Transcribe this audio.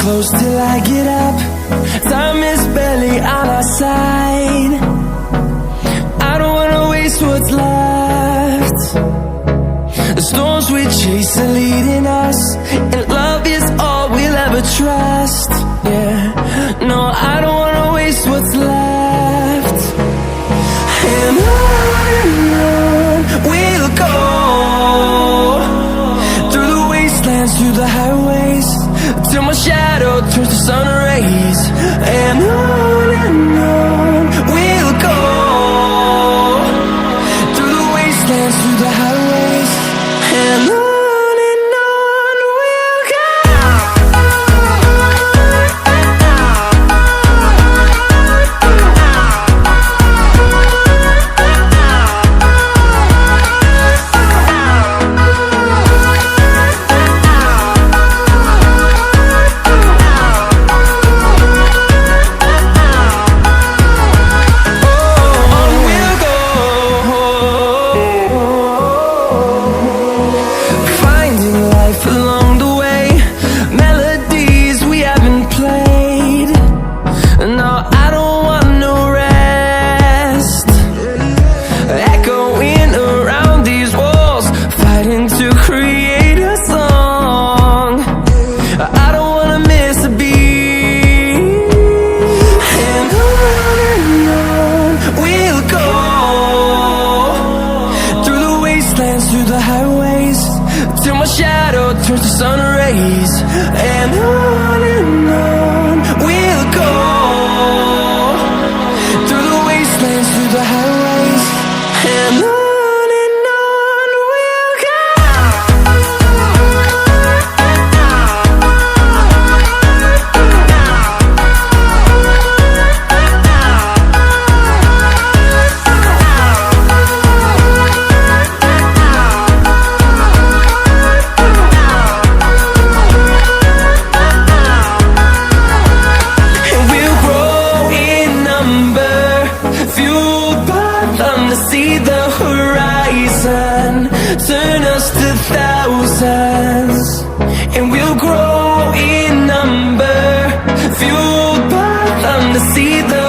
close till I get up. Time is barely on our side. I don't wanna waste what's left. The storms we chase are leading us, and love is all we'll ever trust. Yeah, no, I don't wanna waste what's left. And on we'll go, through the wastelands, through the highways, till my shadow turns to sun rays. And on we'll go, through the wastelands, through the highways, and on we'll go. Through the highways, till my shadow turns to sun rays. And on we'll go, through the wastelands, through the highways, and on we'll go. See the horizon, turn us to thousands, and we'll grow in number, fueled by them to see the